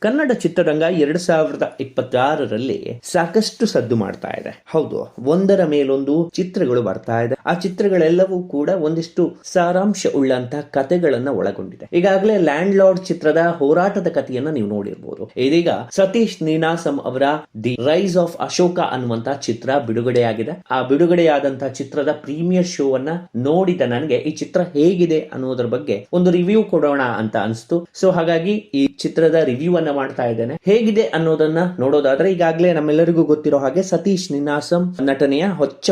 ಕನ್ನಡ ಚಿತ್ರರಂಗ 2026ರಲ್ಲಿ ಸಾಕಷ್ಟು ಸದ್ದು ಮಾಡ್ತಾ ಇದೆ. ಹೌದು, ಒಂದರ ಮೇಲೊಂದು ಚಿತ್ರಗಳು ಬರ್ತಾ ಇದೆ. ಆ ಚಿತ್ರಗಳೆಲ್ಲವೂ ಕೂಡ ಒಂದಿಷ್ಟು ಸಾರಾಂಶ ಉಳ್ಳಂತಹ ಕಥೆಗಳನ್ನ ಒಳಗೊಂಡಿದೆ. ಈಗಾಗಲೇ ಲ್ಯಾಂಡ್ ಲಾರ್ಡ್ ಚಿತ್ರದ ಹೋರಾಟದ ಕಥೆಯನ್ನ ನೀವು ನೋಡಿರ್ಬೋದು. ಇದೀಗ ಸತೀಶ್ ನೀನಾಸಂ ಅವರ ದಿ ರೈಸ್ ಆಫ್ ಅಶೋಕ ಅನ್ನುವಂತಹ ಚಿತ್ರ ಬಿಡುಗಡೆಯಾಗಿದೆ. ಆ ಬಿಡುಗಡೆಯಾದಂತಹ ಚಿತ್ರದ ಪ್ರೀಮಿಯರ್ ಶೋ ಅನ್ನ ನೋಡಿದ ನನಗೆ ಈ ಚಿತ್ರ ಹೇಗಿದೆ ಅನ್ನೋದ್ರ ಬಗ್ಗೆ ಒಂದು ರಿವ್ಯೂ ಕೊಡೋಣ ಅಂತ ಅನಿಸ್ತು. ಸೊ ಹಾಗಾಗಿ ಈ ಚಿತ್ರದ ರಿವ್ಯೂ ಅನ್ನ ಮಾಡ್ತಾ ಇದ್ದೇನೆ. ಹೇಗಿದೆ ಅನ್ನೋದನ್ನ ನೋಡೋದಾದ್ರೆ, ಈಗಾಗಲೇ ನಮ್ಮೆಲ್ಲರಿಗೂ ಗೊತ್ತಿರೋ ಹಾಗೆ ಸತೀಶ್ ನೀನಾಸಂ ನಟನೆಯ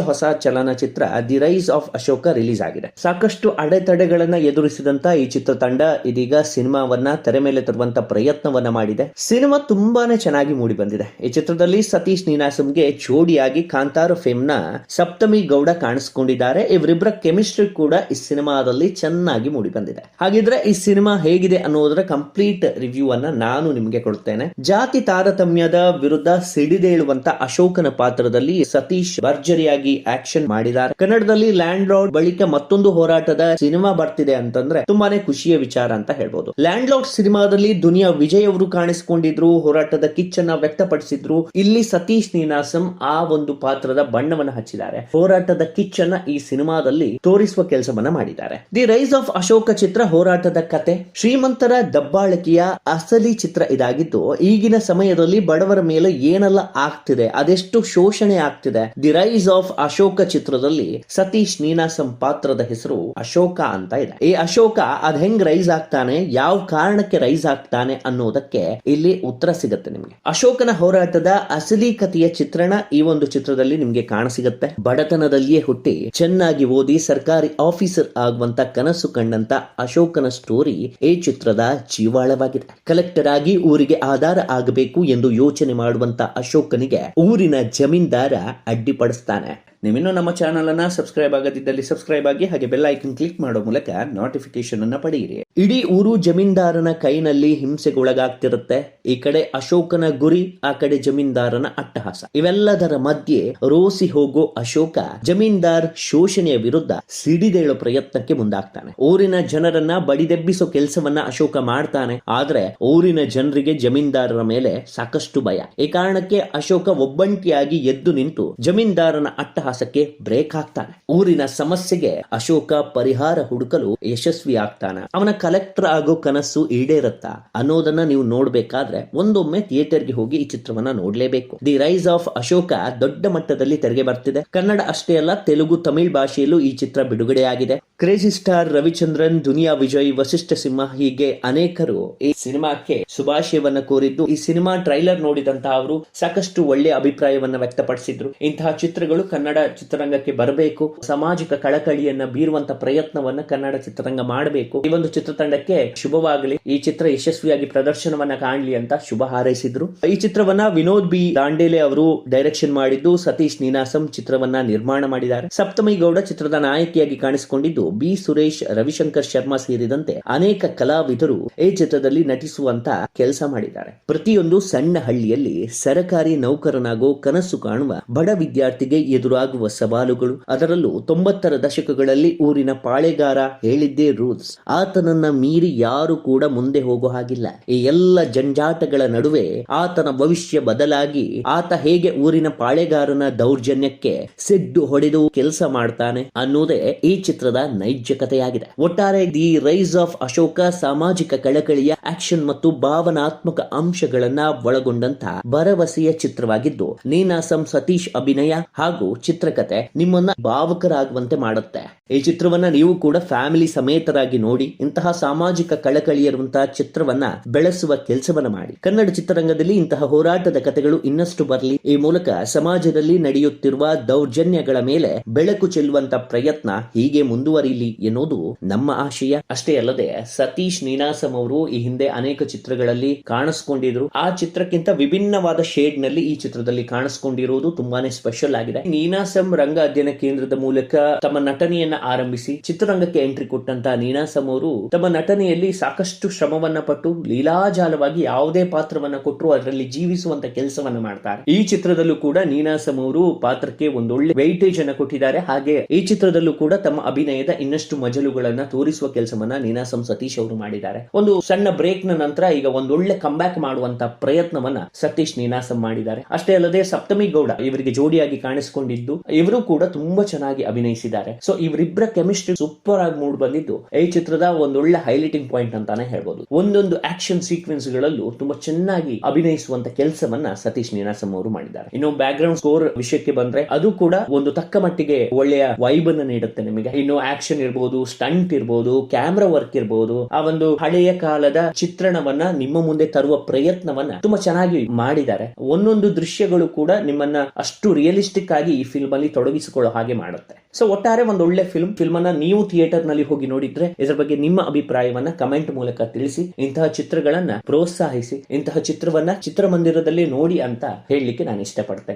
ಹೊಸ ಚಲನಚಿತ್ರ the rise of Ashoka release ಆಗಿದೆ. ಸಾಕಷ್ಟು ಅಡೆತಡೆಗಳನ್ನ ಎದುರಿಸಿದಂತ ಈ ಚಿತ್ರತಂಡ ಇದೀಗ ಸಿನಿಮಾವನ್ನ ತೆರೆ ಮೇಲೆ ತರುವಂತ ಪ್ರಯತ್ನವನ್ನ ಮಾಡಿದೆ. ಸಿನಿಮಾ ತುಂಬಾನೇ ಚೆನ್ನಾಗಿ ಮೂಡಿ ಬಂದಿದೆ. ಈ ಚಿತ್ರದಲ್ಲಿ ಸತೀಶ್ ನೀನಾಸಂಗೆ ಜೋಡಿಯಾಗಿ ಕಾಂತಾರ ಫೇಮ್ ನ ಸಪ್ತಮಿ ಗೌಡ ಕಾಣಿಸಿಕೊಂಡಿದ್ದಾರೆ. ಇವರಿಬ್ಬರ ಕೆಮಿಸ್ಟ್ರಿ ಕೂಡ ಈ ಸಿನಿಮಾದಲ್ಲಿ ಚೆನ್ನಾಗಿ ಮೂಡಿ ಬಂದಿದೆ. ಹಾಗಿದ್ರೆ ಈ ಸಿನಿಮಾ ಹೇಗಿದೆ ಅನ್ನೋದರ ಕಂಪ್ಲೀಟ್ ರಿವ್ಯೂ ಅನ್ನ ನಾನು ನಿಮಗೆ ಕೊಡ್ತೇನೆ. ಜಾತಿ ತಾರತಮ್ಯದ ವಿರುದ್ಧ ಸಿಡಿದೇಳುವಂತ ಅಶೋಕನ ಪಾತ್ರದಲ್ಲಿ ಸತೀಶ್ ಭರ್ಜರಿಯಾಗಿ ಆಕ್ಷನ್ ಮಾಡಿದ್ದಾರೆ. ಕನ್ನಡದಲ್ಲಿ ಲ್ಯಾಂಡ್ ಲಾರ್ಡ್ ಬಳಿಕ ಮತ್ತೊಂದು ಹೋರಾಟದ ಸಿನಿಮಾ ಬರ್ತಿದೆ ಅಂತಂದ್ರೆ ತುಂಬಾನೇ ಖುಷಿಯ ವಿಚಾರ ಅಂತ ಹೇಳ್ಬೋದು. ಲ್ಯಾಂಡ್ ಲಾರ್ಡ್ ಸಿನಿಮಾದಲ್ಲಿ ದುನಿಯಾ ವಿಜಯ್ ಅವರು ಕಾಣಿಸಿಕೊಂಡಿದ್ರು, ಹೋರಾಟದ ಕಿಚ್ಚನ್ನ ವ್ಯಕ್ತಪಡಿಸಿದ್ರು. ಇಲ್ಲಿ ಸತೀಶ್ ನೀನಾಸಂ ಆ ಒಂದು ಪಾತ್ರದ ಬಣ್ಣವನ್ನು ಹಚ್ಚಿದ್ದಾರೆ. ಹೋರಾಟದ ಕಿಚ್ಚನ್ನ ಈ ಸಿನಿಮಾದಲ್ಲಿ ತೋರಿಸುವ ಕೆಲಸವನ್ನ ಮಾಡಿದ್ದಾರೆ. ದಿ ರೈಸ್ ಆಫ್ ಅಶೋಕ ಚಿತ್ರ ಹೋರಾಟದ ಕತೆ, ಶ್ರೀಮಂತರ ದಬ್ಬಾಳಿಕೆಯ ಅಸಲಿ ಚಿತ್ರ ಇದಾಗಿದ್ದು, ಈಗಿನ ಸಮಯದಲ್ಲಿ ಬಡವರ ಮೇಲೆ ಏನೆಲ್ಲ ಆಗ್ತಿದೆ, ಅದೆಷ್ಟು ಶೋಷಣೆ ಆಗ್ತಿದೆ. ದಿ ರೈಸ್ ಆಫ್ ಅಶೋಕ ಚಿತ್ರದಲ್ಲಿ ಸತೀಶ್ ನೀನಾಸಂ ಪಾತ್ರದ ಹೆಸರು ಅಶೋಕ ಅಂತ ಇದೆ. ಈ ಅಶೋಕ ಅದ್ ಹೆಂಗ್ ರೈಸ್ ಆಗ್ತಾನೆ, ಯಾವ ಕಾರಣಕ್ಕೆ ರೈಸ್ ಆಗ್ತಾನೆ ಅನ್ನೋದಕ್ಕೆ ಇಲ್ಲಿ ಉತ್ತರ ಸಿಗುತ್ತೆ ನಿಮ್ಗೆ. ಅಶೋಕನ ಹೋರಾಟದ ಅಸಲಿ ಕಥೆಯ ಚಿತ್ರಣ ಈ ಒಂದು ಚಿತ್ರದಲ್ಲಿ ನಿಮ್ಗೆ ಕಾಣಸಿಗುತ್ತೆ. ಬಡತನದಲ್ಲಿಯೇ ಹುಟ್ಟಿ ಚೆನ್ನಾಗಿ ಓದಿ ಸರ್ಕಾರಿ ಆಫೀಸರ್ ಆಗುವಂತ ಕನಸು ಕಂಡಂತ ಅಶೋಕನ ಸ್ಟೋರಿ ಈ ಚಿತ್ರದ ಜೀವಾಳವಾಗಿದೆ. ಕಲೆಕ್ಟರ್ ಆಗಿ ಊರಿಗೆ ಆಧಾರ ಆಗಬೇಕು ಎಂದು ಯೋಚನೆ ಮಾಡುವಂತ ಅಶೋಕನಿಗೆ ಊರಿನ ಜಮೀನ್ದಾರ ಅಡ್ಡಿಪಡಿಸ್ತಾನೆ. ನೀವಿನ್ನೂ ನಮ್ಮ ಚಾನಲ್ ಅನ್ನ ಸಬ್ಸ್ಕ್ರೈಬ್ ಆಗದಿದ್ದಲ್ಲಿ ಸಬ್ಸ್ಕ್ರೈಬ್ ಆಗಿ, ಹಾಗೆ ಬೆಲ್ ಐಕನ್ ಕ್ಲಿಕ್ ಮಾಡೋ ಮೂಲಕ ನೋಟಿಫಿಕೇಶನ್ ಅನ್ನ ಪಡೆಯಿರಿ. ಇಡೀ ಊರು ಜಮೀನ್ದಾರನ ಕೈನಲ್ಲಿ ಹಿಂಸೆಗೊಳಗಾಗ್ತಿರುತ್ತೆ. ಈ ಕಡೆ ಅಶೋಕನ ಗುರಿ, ಆ ಕಡೆ ಜಮೀನ್ದಾರನ ಅಟ್ಟಹಾಸ. ಇವೆಲ್ಲದರ ಮಧ್ಯೆ ರೋಸಿ ಹೋಗೋ ಅಶೋಕ ಜಮೀನ್ದಾರ್ ಶೋಷಣೆಯ ವಿರುದ್ಧ ಸಿಡಿದೇಳೋ ಪ್ರಯತ್ನಕ್ಕೆ ಮುಂದಾಗ್ತಾನೆ. ಊರಿನ ಜನರನ್ನ ಬಡಿದೆಬ್ಬಿಸೋ ಕೆಲಸವನ್ನ ಅಶೋಕ ಮಾಡ್ತಾನೆ. ಆದ್ರೆ ಊರಿನ ಜನರಿಗೆ ಜಮೀನ್ದಾರರ ಮೇಲೆ ಸಾಕಷ್ಟು ಭಯ. ಈ ಕಾರಣಕ್ಕೆ ಅಶೋಕ ಒಬ್ಬಂಟಿಯಾಗಿ ಎದ್ದು ನಿಂತು ಜಮೀನ್ದಾರನ ಅಟ್ಟಹಾಸ ಬ್ರೇಕ್ ಹಾಕ್ತಾನೆ. ಊರಿನ ಸಮಸ್ಯೆಗೆ ಅಶೋಕ ಪರಿಹಾರ ಹುಡುಕಲು ಯಶಸ್ವಿ ಆಗ್ತಾನೆ. ಅವನ ಕಲೆಕ್ಟರ್ ಆಗೋ ಕನಸು ಈಡೇರುತ್ತಾ ಅನ್ನೋದನ್ನ ನೀವು ನೋಡ್ಬೇಕಾದ್ರೆ ಒಂದೊಮ್ಮೆ ಥಿಯೇಟರ್ಗೆ ಹೋಗಿ ಈ ಚಿತ್ರವನ್ನ ನೋಡ್ಲೇಬೇಕು. ದಿ ರೈಸ್ ಆಫ್ ಅಶೋಕ ದೊಡ್ಡ ಮಟ್ಟದಲ್ಲಿ ತೆರೆಗೆ ಬರ್ತಿದೆ. ಕನ್ನಡ ಅಷ್ಟೇ ಅಲ್ಲ, ತೆಲುಗು, ತಮಿಳ್ ಭಾಷೆಯಲ್ಲೂ ಈ ಚಿತ್ರ ಬಿಡುಗಡೆಯಾಗಿದೆ. ಕ್ರೇಜಿ ಸ್ಟಾರ್ ರವಿಚಂದ್ರನ್, ದುನಿಯಾ ವಿಜಯ್, ವಸಿಷ್ಠ ಸಿಂಹ ಹೀಗೆ ಅನೇಕರು ಈ ಸಿನಿಮಾಕ್ಕೆ ಶುಭಾಶಯವನ್ನ ಕೋರಿದ್ದು, ಈ ಸಿನಿಮಾ ಟ್ರೈಲರ್ ನೋಡಿದಂತಹ ಅವರು ಸಾಕಷ್ಟು ಒಳ್ಳೆಯ ಅಭಿಪ್ರಾಯವನ್ನ ವ್ಯಕ್ತಪಡಿಸಿದ್ರು. ಇಂತಹ ಚಿತ್ರಗಳು ಕನ್ನಡ ಚಿತ್ರರಂಗಕ್ಕೆ ಬರಬೇಕು, ಸಾಮಾಜಿಕ ಕಳಕಳಿಯನ್ನ ಬೀರುವಂತ ಪ್ರಯತ್ನವನ್ನ ಕನ್ನಡ ಚಿತ್ರರಂಗ ಮಾಡಬೇಕು. ಈ ಒಂದು ಚಿತ್ರತಂಡಕ್ಕೆ ಶುಭವಾಗಲಿ, ಈ ಚಿತ್ರ ಯಶಸ್ವಿಯಾಗಿ ಪ್ರದರ್ಶನವನ್ನ ಕಾಣಲಿ ಅಂತ ಶುಭ ಹಾರೈಸಿದ್ರು. ಈ ಚಿತ್ರವನ್ನ ವಿನೋದ್ ಬಿ ದಾಂಡೇಲೆ ಅವರು ಡೈರೆಕ್ಷನ್ ಮಾಡಿದ್ದು, ಸತೀಶ್ ನೀನಾಸಂ ಚಿತ್ರವನ್ನ ನಿರ್ಮಾಣ ಮಾಡಿದ್ದಾರೆ. ಸಪ್ತಮಿ ಗೌಡ ಚಿತ್ರದ ನಾಯಕಿಯಾಗಿ ಕಾಣಿಸಿಕೊಂಡಿದ್ದು, ಬಿ ಸುರೇಶ್, ರವಿಶಂಕರ್ ಶರ್ಮಾ ಸೇರಿದಂತೆ ಅನೇಕ ಕಲಾವಿದರು ಈ ಚಿತ್ರದಲ್ಲಿ ನಟಿಸುವಂತ ಕೆಲಸ ಮಾಡಿದ್ದಾರೆ. ಪ್ರತಿಯೊಂದು ಸಣ್ಣ ಹಳ್ಳಿಯಲ್ಲಿ ಸರಕಾರಿ ನೌಕರನಾಗೋ ಕನಸು ಕಾಣುವ ಬಡ ವಿದ್ಯಾರ್ಥಿಗೆ ಎದುರಾಗುವ ಸವಾಲುಗಳು, ಅದರಲ್ಲೂ 90ರ ದಶಕಗಳಲ್ಲಿ ಊರಿನ ಪಾಳೆಗಾರ ಹೇಳಿದ್ದೇ ರೂಲ್ಸ್, ಆತನನ್ನ ಮೀರಿ ಯಾರು ಕೂಡ ಮುಂದೆ ಹೋಗೋ ಹಾಗಿಲ್ಲ. ಈ ಎಲ್ಲ ಜಂಜಾಟಗಳ ನಡುವೆ ಆತನ ಭವಿಷ್ಯ ಬದಲಾಗಿ ಆತ ಹೇಗೆ ಊರಿನ ಪಾಳೆಗಾರನ ದೌರ್ಜನ್ಯಕ್ಕೆ ಸಿಡ್ಡು ಹೊಡೆದು ಕೆಲಸ ಮಾಡ್ತಾನೆ ಅನ್ನೋದೇ ಈ ಚಿತ್ರದ ನೈಜ ಕಥೆಯಾಗಿದೆ. ಒಟ್ಟಾರೆ ದಿ ರೈಸ್ ಆಫ್ ಅಶೋಕ ಸಾಮಾಜಿಕ ಕಳಕಳಿಯ ಆಕ್ಷನ್ ಮತ್ತು ಭಾವನಾತ್ಮಕ ಅಂಶಗಳನ್ನ ಒಳಗೊಂಡಂತ ಭರವಸೆಯ ಚಿತ್ರವಾಗಿದ್ದು, ನೀನಾಸಂ ಸತೀಶ್ ಅಭಿನಯ ಹಾಗೂ ಚಿತ್ರಕಥೆ ನಿಮ್ಮನ್ನ ಭಾವುಕರಾಗುವಂತೆ ಮಾಡುತ್ತೆ. ಈ ಚಿತ್ರವನ್ನ ನೀವು ಕೂಡ ಫ್ಯಾಮಿಲಿ ಸಮೇತರಾಗಿ ನೋಡಿ ಇಂತಹ ಸಾಮಾಜಿಕ ಕಳಕಳಿ ಇರುವಂತಹ ಚಿತ್ರವನ್ನ ಬೆಳೆಸುವ ಕೆಲಸವನ್ನ ಮಾಡಿ. ಕನ್ನಡ ಚಿತ್ರರಂಗದಲ್ಲಿ ಇಂತಹ ಹೋರಾಟದ ಕಥೆಗಳು ಇನ್ನಷ್ಟು ಬರಲಿ. ಈ ಮೂಲಕ ಸಮಾಜದಲ್ಲಿ ನಡೆಯುತ್ತಿರುವ ದೌರ್ಜನ್ಯಗಳ ಮೇಲೆ ಬೆಳಕು ಚೆಲ್ಲುವಂತ ಪ್ರಯತ್ನ ಹೀಗೆ ಮುಂದುವರಿಯಲಿ ಎನ್ನುವುದು ನಮ್ಮ ಆಶಯ. ಅಷ್ಟೇ ಅಲ್ಲದೆ ಸತೀಶ್ ನೀನಾಸಂ ಅವರು ಈ ಹಿಂದೆ ಅನೇಕ ಚಿತ್ರಗಳಲ್ಲಿ ಕಾಣಿಸಿಕೊಂಡಿದ್ರು. ಆ ಚಿತ್ರಕ್ಕಿಂತ ವಿಭಿನ್ನವಾದ ಶೇಡ್ ನಲ್ಲಿ ಈ ಚಿತ್ರದಲ್ಲಿ ಕಾಣಿಸಿಕೊಂಡಿರುವುದು ತುಂಬಾನೇ ಸ್ಪೆಷಲ್ ಆಗಿದೆ. ನೀನಾಸಂ ನೀನಾಸಂ ರಂಗ ಅಧ್ಯಯನ ಕೇಂದ್ರದ ಮೂಲಕ ತಮ್ಮ ನಟನೆಯನ್ನ ಆರಂಭಿಸಿ ಚಿತ್ರರಂಗಕ್ಕೆ ಎಂಟ್ರಿ ಕೊಟ್ಟಂತಹ ನೀನಾಸಂ ಅವರು ತಮ್ಮ ನಟನೆಯಲ್ಲಿ ಸಾಕಷ್ಟು ಶ್ರಮವನ್ನ ಪಟ್ಟು ಲೀಲಾಜಾಲವಾಗಿ ಯಾವುದೇ ಪಾತ್ರವನ್ನ ಕೊಟ್ಟರು ಅದರಲ್ಲಿ ಜೀವಿಸುವಂತ ಕೆಲಸವನ್ನ ಮಾಡ್ತಾರೆ. ಈ ಚಿತ್ರದಲ್ಲೂ ಕೂಡ ನೀನಾಸಂ ಅವರು ಪಾತ್ರಕ್ಕೆ ಒಂದೊಳ್ಳೆ ವೈಟೇಜ್ ಅನ್ನ ಕೊಟ್ಟಿದ್ದಾರೆ. ಹಾಗೆ ಈ ಚಿತ್ರದಲ್ಲೂ ಕೂಡ ತಮ್ಮ ಅಭಿನಯದ ಇನ್ನಷ್ಟು ಮಜಲುಗಳನ್ನ ತೋರಿಸುವ ಕೆಲಸವನ್ನ ನೀನಾಸಂ ಸತೀಶ್ ಅವರು ಮಾಡಿದ್ದಾರೆ. ಒಂದು ಸಣ್ಣ ಬ್ರೇಕ್ ನ ನಂತರ ಈಗ ಒಂದೊಳ್ಳೆ ಕಂಬ್ಯಾಕ್ ಮಾಡುವಂತ ಪ್ರಯತ್ನವನ್ನ ಸತೀಶ್ ನೀನಾಸಂ ಮಾಡಿದ್ದಾರೆ. ಅಷ್ಟೇ ಅಲ್ಲದೆ ಸಪ್ತಮಿ ಗೌಡ ಇವರಿಗೆ ಜೋಡಿಯಾಗಿ ಕಾಣಿಸಿಕೊಂಡಿದ್ದು ಇವರು ಕೂಡ ತುಂಬಾ ಚೆನ್ನಾಗಿ ಅಭಿನಯಿಸಿದ್ದಾರೆ. ಸೊ ಇವರಿಬ್ಬರ ಕೆಮಿಸ್ಟ್ರಿ ಸೂಪರ್ ಆಗಿ ಮೂಡ್ ಬಂದಿದ್ದು ಈ ಚಿತ್ರದ ಒಂದೊಳ್ಳೆ ಹೈಲೈಟಿಂಗ್ ಪಾಯಿಂಟ್ ಅಂತಾನೆ ಹೇಳ್ಬೋದು. ಒಂದೊಂದು ಆಕ್ಷನ್ ಸೀಕ್ವೆನ್ಸ್ ಗಳಲ್ಲೂ ತುಂಬಾ ಚೆನ್ನಾಗಿ ಅಭಿನಯಿಸುವಂತ ಕೆಲಸವನ್ನ ಸತೀಶ್ ನೀನಾಸಂ ಅವರು ಮಾಡಿದ್ದಾರೆ. ಇನ್ನು ಬ್ಯಾಕ್ ಗ್ರೌಂಡ್ ಸ್ಕೋರ್ ವಿಷಯಕ್ಕೆ ಬಂದ್ರೆ ಅದು ಕೂಡ ಒಂದು ತಕ್ಕ ಮಟ್ಟಿಗೆ ಒಳ್ಳೆಯ ವೈಬ್ ಅನ್ನು ನೀಡುತ್ತೆ ನಿಮಗೆ. ಇನ್ನು ಆಕ್ಷನ್ ಇರಬಹುದು, ಸ್ಟಂಟ್ ಇರಬಹುದು, ಕ್ಯಾಮ್ರಾ ವರ್ಕ್ ಇರಬಹುದು, ಆ ಒಂದು ಹಳೆಯ ಕಾಲದ ಚಿತ್ರಣವನ್ನ ನಿಮ್ಮ ಮುಂದೆ ತರುವ ಪ್ರಯತ್ನವನ್ನ ತುಂಬಾ ಚೆನ್ನಾಗಿ ಮಾಡಿದ್ದಾರೆ. ಒಂದೊಂದು ದೃಶ್ಯಗಳು ಕೂಡ ನಿಮ್ಮನ್ನ ಅಷ್ಟು ರಿಯಲಿಸ್ಟಿಕ್ ಆಗಿ ಈ ಫಿಲ್ಮ್ ಅಲ್ಲಿ ತೊಡಗಿಸಿಕೊಳ್ಳೋ ಹಾಗೆ ಮಾಡುತ್ತೆ. ಸೊ ಒಟ್ಟಾರೆ ಒಂದು ಒಳ್ಳೆ ಫಿಲ್ಮ್ ಅನ್ನ ನೀವು ಥಿಯೇಟರ್ ನಲ್ಲಿ ಹೋಗಿ ನೋಡಿದ್ರೆ ಇದರ ಬಗ್ಗೆ ನಿಮ್ಮ ಅಭಿಪ್ರಾಯವನ್ನ ಕಮೆಂಟ್ ಮೂಲಕ ತಿಳಿಸಿ. ಇಂತಹ ಚಿತ್ರಗಳನ್ನ ಪ್ರೋತ್ಸಾಹಿಸಿ, ಇಂತಹ ಚಿತ್ರವನ್ನ ಚಿತ್ರಮಂದಿರದಲ್ಲಿ ನೋಡಿ ಅಂತ ಹೇಳಲಿಕ್ಕೆ ನಾನು ಇಷ್ಟಪಡ್ತೇನೆ.